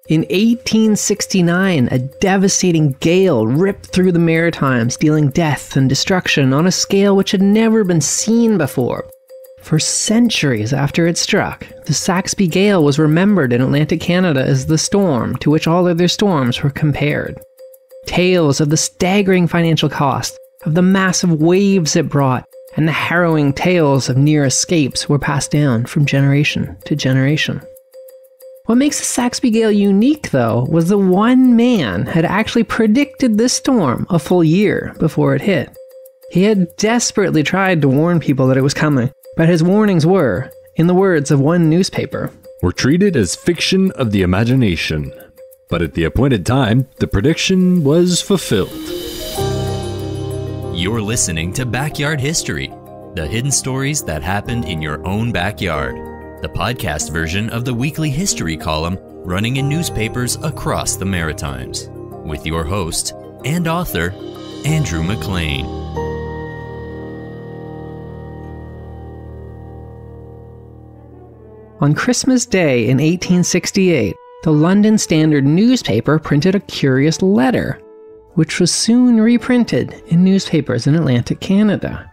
In 1869, a devastating gale ripped through the Maritimes, dealing death and destruction on a scale which had never been seen before. For centuries after it struck, the Saxby Gale was remembered in Atlantic Canada as the storm to which all other storms were compared. Tales of the staggering financial cost, of the massive waves it brought, and the harrowing tales of near escapes were passed down from generation to generation. What makes the Saxby Gale unique, though, was that one man had actually predicted this storm a full year before it hit. He had desperately tried to warn people that it was coming, but his warnings were, in the words of one newspaper, "were treated as fiction of the imagination." But at the appointed time, the prediction was fulfilled. You're listening to Backyard History, the hidden stories that happened in your own backyard. The podcast version of the weekly history column running in newspapers across the Maritimes, with your host and author, Andrew McLean. On Christmas Day in 1868, the London Standard newspaper printed a curious letter, which was soon reprinted in newspapers in Atlantic Canada.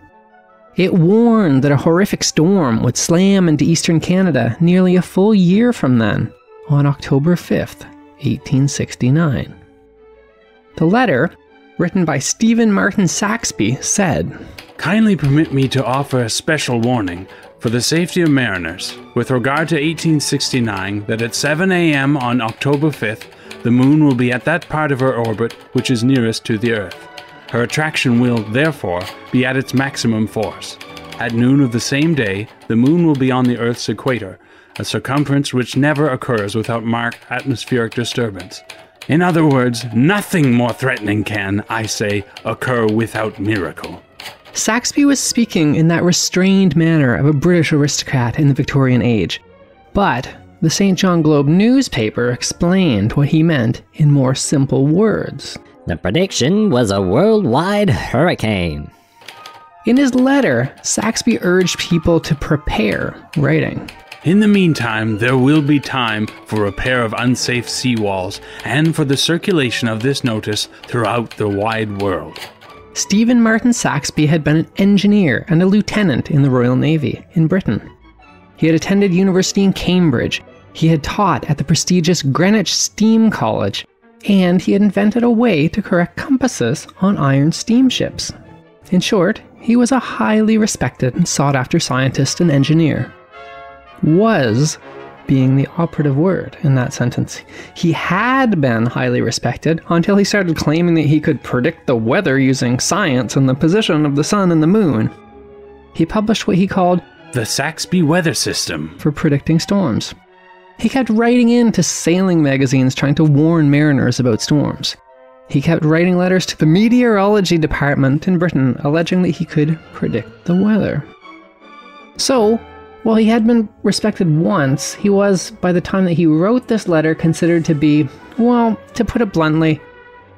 It warned that a horrific storm would slam into eastern Canada nearly a full year from then, on October 5th, 1869. The letter, written by Stephen Martin Saxby, said, "Kindly permit me to offer a special warning for the safety of mariners, with regard to 1869, that at 7 a.m. on October 5th, the moon will be at that part of her orbit which is nearest to the Earth. Her attraction will, therefore, be at its maximum force. At noon of the same day, the moon will be on the Earth's equator, a circumference which never occurs without marked atmospheric disturbance. In other words, nothing more threatening can, I say, occur without miracle." Saxby was speaking in that restrained manner of a British aristocrat in the Victorian age, but the St. John Globe newspaper explained what he meant in more simple words. The prediction was a worldwide hurricane. In his letter, Saxby urged people to prepare, writing, "In the meantime, there will be time for repair of unsafe seawalls and for the circulation of this notice throughout the wide world." Stephen Martin Saxby had been an engineer and a lieutenant in the Royal Navy in Britain. He had attended university in Cambridge, he had taught at the prestigious Greenwich Steam College, and he had invented a way to correct compasses on iron steamships. In short, he was a highly respected and sought-after scientist and engineer. Was being the operative word in that sentence. He had been highly respected until he started claiming that he could predict the weather using science and the position of the sun and the moon. He published what he called the Saxby Weather System for predicting storms. He kept writing in to sailing magazines trying to warn mariners about storms. He kept writing letters to the meteorology department in Britain alleging that he could predict the weather. So, while he had been respected once, he was, by the time that he wrote this letter, considered to be, well, to put it bluntly,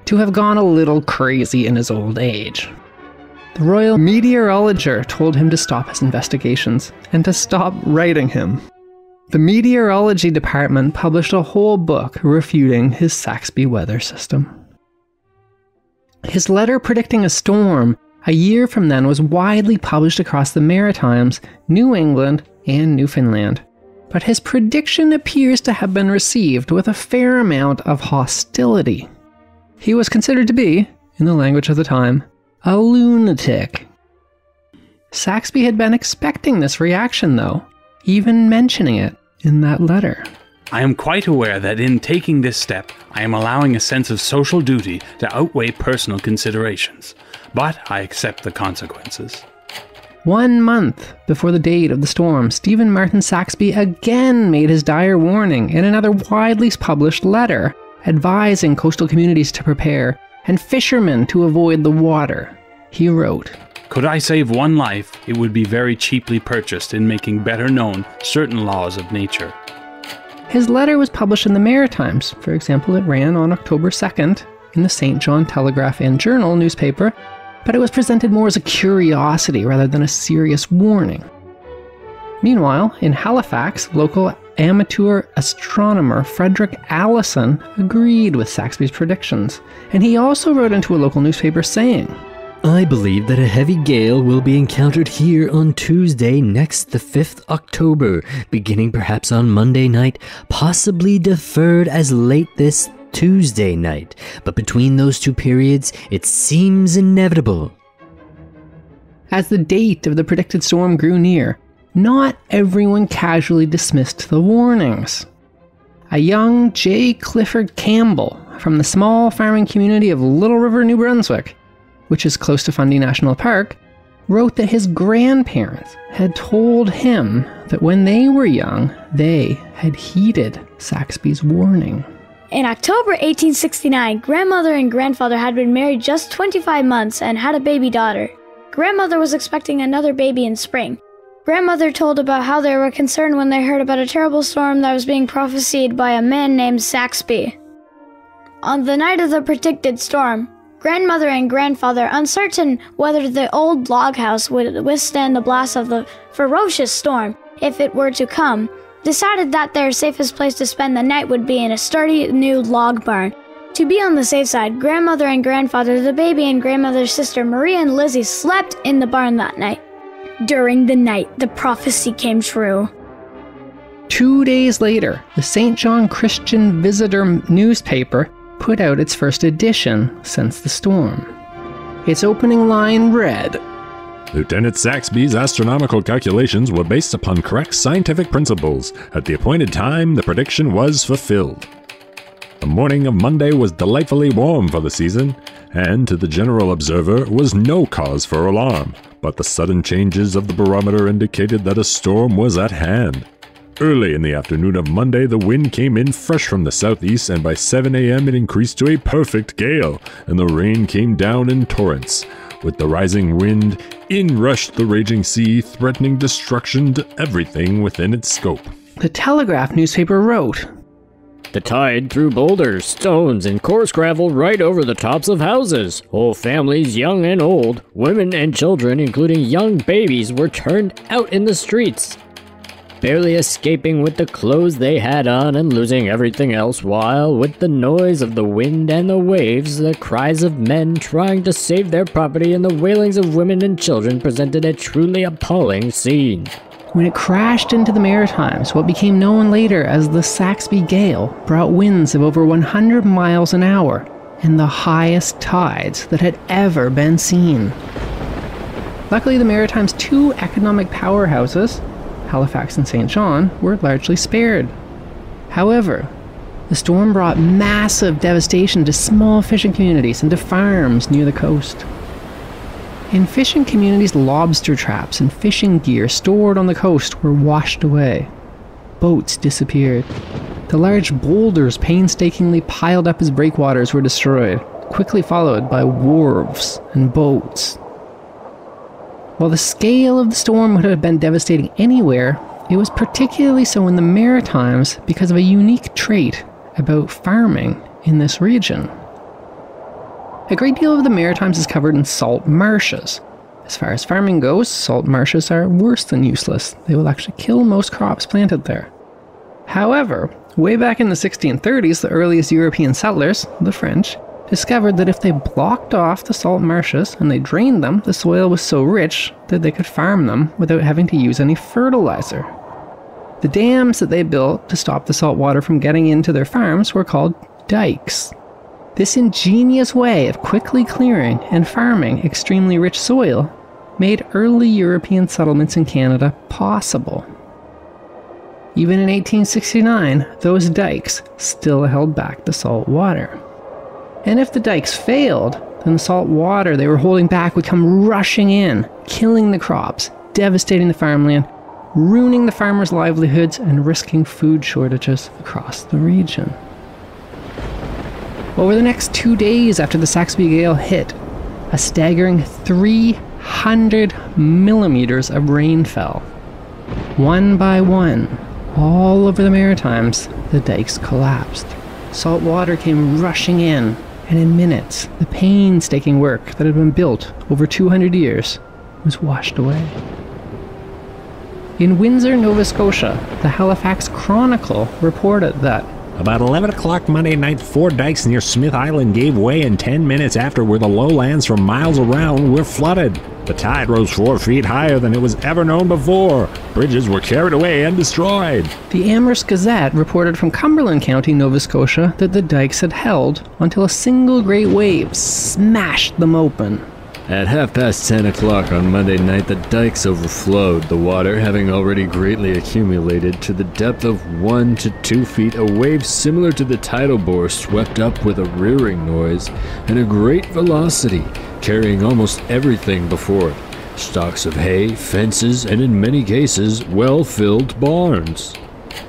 to have gone a little crazy in his old age. The Royal Meteorologer told him to stop his investigations and to stop writing him. The meteorology department published a whole book refuting his Saxby weather system. His letter predicting a storm a year from then was widely published across the Maritimes, New England, and Newfoundland. But his prediction appears to have been received with a fair amount of hostility. He was considered to be, in the language of the time, a lunatic. Saxby had been expecting this reaction, though, even mentioning it in that letter. "I am quite aware that in taking this step, I am allowing a sense of social duty to outweigh personal considerations, but I accept the consequences." 1 month before the date of the storm, Stephen Martin Saxby again made his dire warning in another widely published letter, advising coastal communities to prepare and fishermen to avoid the water. He wrote, "Could I save one life, it would be very cheaply purchased in making better known certain laws of nature." His letter was published in the Maritimes. For example, it ran on October 2nd in the St. John Telegraph and Journal newspaper, but it was presented more as a curiosity rather than a serious warning. Meanwhile, in Halifax, local amateur astronomer Frederick Allison agreed with Saxby's predictions, and he also wrote into a local newspaper saying, I believe that a heavy gale will be encountered here on Tuesday next the 5th October, beginning perhaps on Monday night, possibly deferred as late this Tuesday night, but between those two periods, it seems inevitable. As the date of the predicted storm grew near, not everyone casually dismissed the warnings. A young J. Clifford Campbell from the small farming community of Little River, New Brunswick, which is close to Fundy National Park, wrote that his grandparents had told him that when they were young, they had heeded Saxby's warning. In October 1869, grandmother and grandfather had been married just 25 months and had a baby daughter. Grandmother was expecting another baby in spring. Grandmother told about how they were concerned when they heard about a terrible storm that was being prophesied by a man named Saxby. On the night of the predicted storm, grandmother and grandfather, uncertain whether the old log house would withstand the blast of the ferocious storm if it were to come, decided that their safest place to spend the night would be in a sturdy new log barn. To be on the safe side, grandmother and grandfather, the baby and grandmother's sister Maria and Lizzie slept in the barn that night. During the night, the prophecy came true. 2 days later, the St. John Christian Visitor newspaper put out its first edition since the storm. Its opening line read, Lieutenant Saxby's astronomical calculations were based upon correct scientific principles. At the appointed time, the prediction was fulfilled. The morning of Monday was delightfully warm for the season, and to the general observer was no cause for alarm, but the sudden changes of the barometer indicated that a storm was at hand. Early in the afternoon of Monday, the wind came in fresh from the southeast, and by 7 a.m. it increased to a perfect gale, and the rain came down in torrents. With the rising wind, in rushed the raging sea, threatening destruction to everything within its scope. The Telegraph newspaper wrote, The tide threw boulders, stones, and coarse gravel right over the tops of houses. Whole families, young and old, women and children, including young babies, were turned out in the streets, barely escaping with the clothes they had on and losing everything else, while with the noise of the wind and the waves, the cries of men trying to save their property and the wailings of women and children presented a truly appalling scene. When it crashed into the Maritimes, what became known later as the Saxby Gale brought winds of over 100 miles an hour and the highest tides that had ever been seen. Luckily, the Maritimes' two economic powerhouses, Halifax and St. John, were largely spared. However, the storm brought massive devastation to small fishing communities and to farms near the coast. In fishing communities, lobster traps and fishing gear stored on the coast were washed away. Boats disappeared. The large boulders painstakingly piled up as breakwaters were destroyed, quickly followed by wharves and boats. While the scale of the storm would have been devastating anywhere, it was particularly so in the Maritimes because of a unique trait about farming in this region. A great deal of the Maritimes is covered in salt marshes. As far as farming goes, salt marshes are worse than useless. They will actually kill most crops planted there. However, way back in the 1630s, the earliest European settlers, the French, discovered that if they blocked off the salt marshes and they drained them, the soil was so rich that they could farm them without having to use any fertilizer. The dams that they built to stop the salt water from getting into their farms were called dikes. This ingenious way of quickly clearing and farming extremely rich soil made early European settlements in Canada possible. Even in 1869, those dikes still held back the salt water. And if the dikes failed, then the salt water they were holding back would come rushing in, killing the crops, devastating the farmland, ruining the farmers' livelihoods, and risking food shortages across the region. Over the next 2 days after the Saxby Gale hit, a staggering 300 millimeters of rain fell. One by one, all over the Maritimes, the dikes collapsed. Salt water came rushing in, and in minutes, the painstaking work that had been built over 200 years was washed away. In Windsor, Nova Scotia, the Halifax Chronicle reported that About 11 o'clock Monday night, 4 dikes near Smith Island gave way, and 10 minutes after, where the lowlands for miles around were flooded. The tide rose 4 feet higher than it was ever known before. Bridges were carried away and destroyed. the Amherst Gazette reported from Cumberland County, Nova Scotia, that the dikes had held until a single great wave smashed them open. At 10:30 on Monday night, the dikes overflowed, the water having already greatly accumulated to the depth of 1 to 2 feet. A wave similar to the tidal bore swept up with a rearing noise and a great velocity, carrying almost everything before it. Stalks of hay, fences, and in many cases, well-filled barns.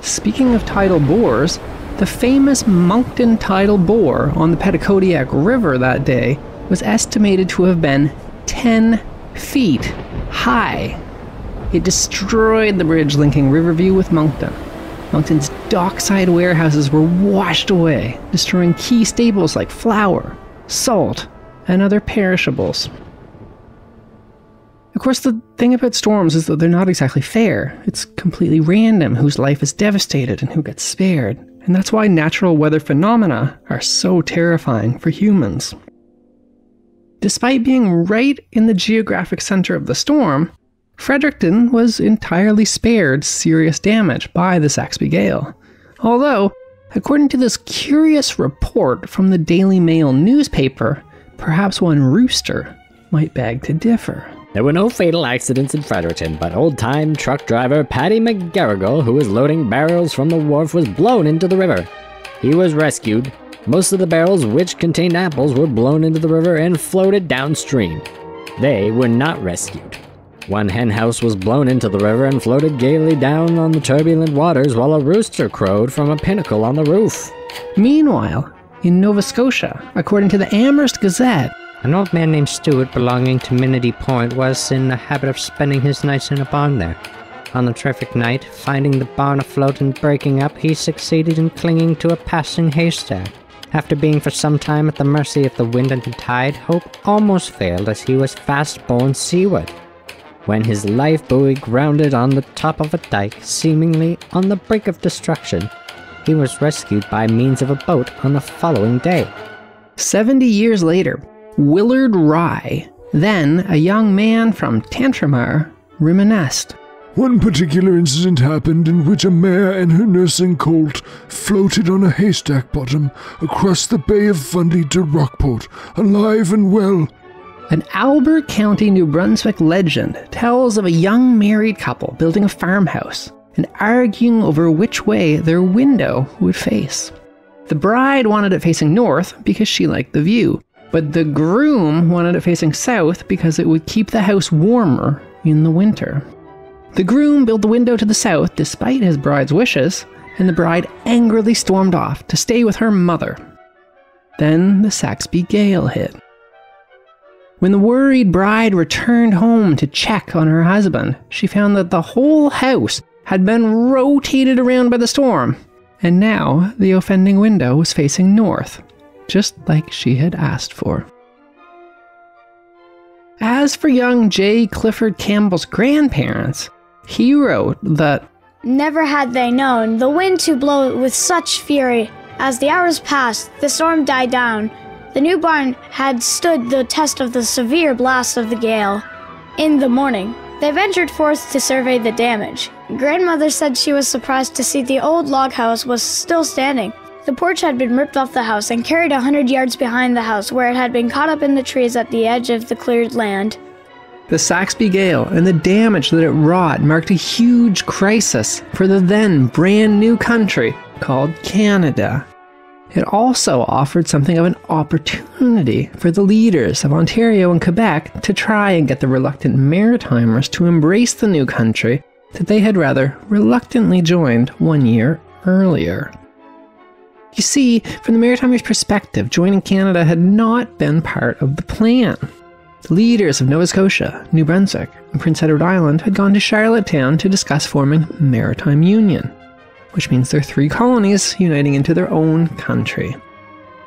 Speaking of tidal bores, the famous Moncton tidal bore on the Petitcodiac River that day was estimated to have been 10 feet high. It destroyed the bridge linking Riverview with Moncton. Moncton's dockside warehouses were washed away, destroying key staples like flour, salt, and other perishables. Of course, the thing about storms is that they're not exactly fair. It's completely random whose life is devastated and who gets spared. And that's why natural weather phenomena are so terrifying for humans. Despite being right in the geographic center of the storm, Fredericton was entirely spared serious damage by the Saxby Gale. Although, according to this curious report from the Daily Mail newspaper, perhaps one rooster might beg to differ. There were no fatal accidents in Fredericton, but old-time truck driver Paddy McGarrigle, who was loading barrels from the wharf, was blown into the river. He was rescued. Most of the barrels, which contained apples, were blown into the river and floated downstream. They were not rescued. One hen house was blown into the river and floated gaily down on the turbulent waters, while a rooster crowed from a pinnacle on the roof. Meanwhile, in Nova Scotia, according to the Amherst Gazette, an old man named Stewart belonging to Minity Point was in the habit of spending his nights in a barn there. On the terrific night, finding the barn afloat and breaking up, he succeeded in clinging to a passing haystack. After being for some time at the mercy of the wind and the tide, hope almost failed as he was fast borne seaward. When his life buoy grounded on the top of a dike, seemingly on the brink of destruction, he was rescued by means of a boat on the following day. 70 years later, Willard Rye, then a young man from Tantramar, reminisced. One particular incident happened in which a mare and her nursing colt floated on a haystack bottom across the Bay of Fundy to Rockport, alive and well. An Albert County, New Brunswick legend tells of a young married couple building a farmhouse and arguing over which way their window would face. The bride wanted it facing north because she liked the view, but the groom wanted it facing south because it would keep the house warmer in the winter. The groom built the window to the south despite his bride's wishes, and the bride angrily stormed off to stay with her mother. Then the Saxby Gale hit. When the worried bride returned home to check on her husband, she found that the whole house had been rotated around by the storm, and now the offending window was facing north, just like she had asked for. As for young J. Clifford Campbell's grandparents, he wrote that, Never had they known the wind to blow with such fury. As the hours passed, the storm died down. The new barn had stood the test of the severe blast of the gale. In the morning, they ventured forth to survey the damage. Grandmother said she was surprised to see the old log house was still standing. The porch had been ripped off the house and carried 100 yards behind the house, where it had been caught up in the trees at the edge of the cleared land. the Saxby Gale and the damage that it wrought marked a huge crisis for the then brand new country called Canada. It also offered something of an opportunity for the leaders of Ontario and Quebec to try and get the reluctant Maritimers to embrace the new country that they had rather reluctantly joined 1 year earlier. You see, from the Maritimers' perspective, joining Canada had not been part of the plan. The leaders of Nova Scotia, New Brunswick, and Prince Edward Island had gone to Charlottetown to discuss forming a maritime union, which means their three colonies uniting into their own country.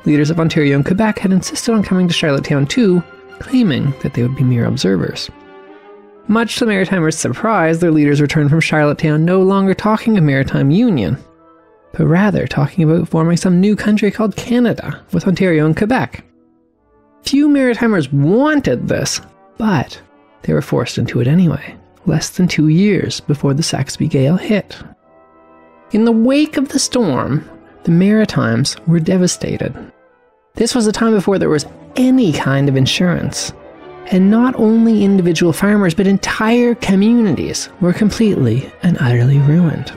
Leaders of Ontario and Quebec had insisted on coming to Charlottetown too, claiming that they would be mere observers. Much to the Maritimers' surprise, their leaders returned from Charlottetown no longer talking of maritime union, but rather talking about forming some new country called Canada, with Ontario and Quebec. Few Maritimers wanted this, but they were forced into it anyway, less than 2 years before the Saxby Gale hit. In the wake of the storm, the Maritimes were devastated. This was a time before there was any kind of insurance, and not only individual farmers but entire communities were completely and utterly ruined.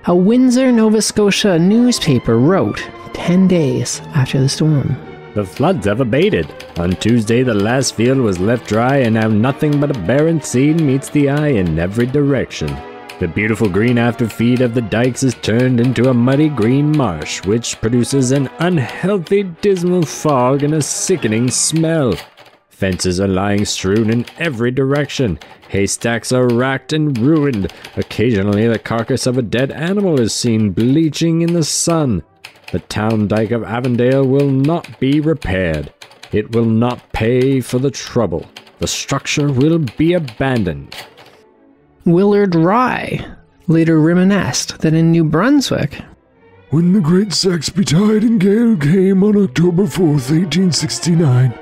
A Windsor, Nova Scotia newspaper wrote 10 days after the storm. The floods have abated. On Tuesday, the last field was left dry, and now nothing but a barren scene meets the eye in every direction. The beautiful green afterfeed of the dikes is turned into a muddy green marsh, which produces an unhealthy, dismal fog and a sickening smell. Fences are lying strewn in every direction. Haystacks are racked and ruined. Occasionally, the carcass of a dead animal is seen bleaching in the sun. The town dike of Avondale will not be repaired. It will not pay for the trouble. The structure will be abandoned. Willard Rye later reminisced that in New Brunswick, when the great Saxby tide and gale came on October 4th, 1869,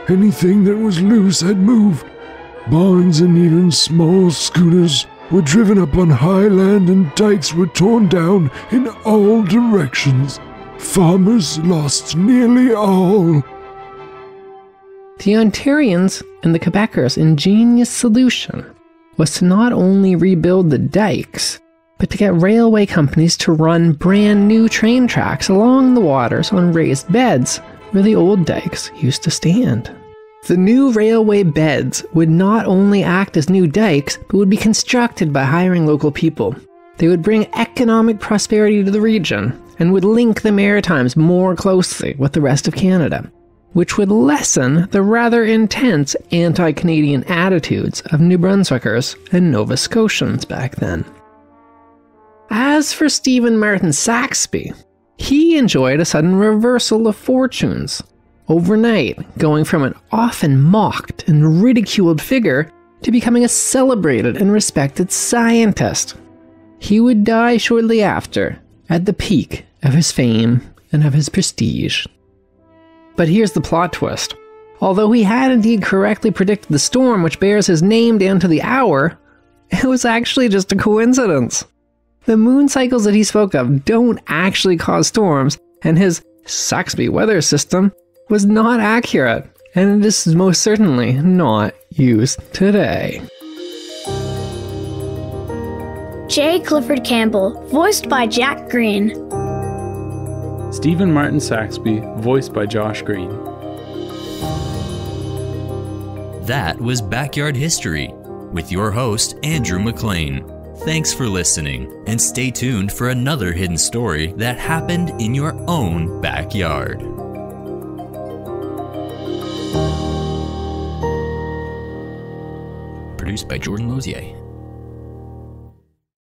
anything that was loose had moved. Barns and even small schooners were driven up on high land and dikes were torn down in all directions. Farmers lost nearly all. The Ontarians and the Quebecers' ingenious solution was to not only rebuild the dikes, but to get railway companies to run brand new train tracks along the waters on raised beds where the old dikes used to stand. The new railway beds would not only act as new dikes, but would be constructed by hiring local people. They would bring economic prosperity to the region and would link the Maritimes more closely with the rest of Canada, which would lessen the rather intense anti-Canadian attitudes of New Brunswickers and Nova Scotians back then. As for Stephen Martin Saxby, he enjoyed a sudden reversal of fortunes, overnight going from an often mocked and ridiculed figure to becoming a celebrated and respected scientist. He would die shortly after, at the peak of his fame and of his prestige. But here's the plot twist. Although he had indeed correctly predicted the storm which bears his name down to the hour, it was actually just a coincidence. The moon cycles that he spoke of don't actually cause storms, and his Saxby weather system was not accurate, and it is most certainly not used today. J. Clifford Campbell, voiced by Jack Green. Stephen Martin Saxby, voiced by Josh Green. That was Backyard History with your host, Andrew McLean. Thanks for listening, and stay tuned for another hidden story that happened in your own backyard. Produced by Jordan Lozier.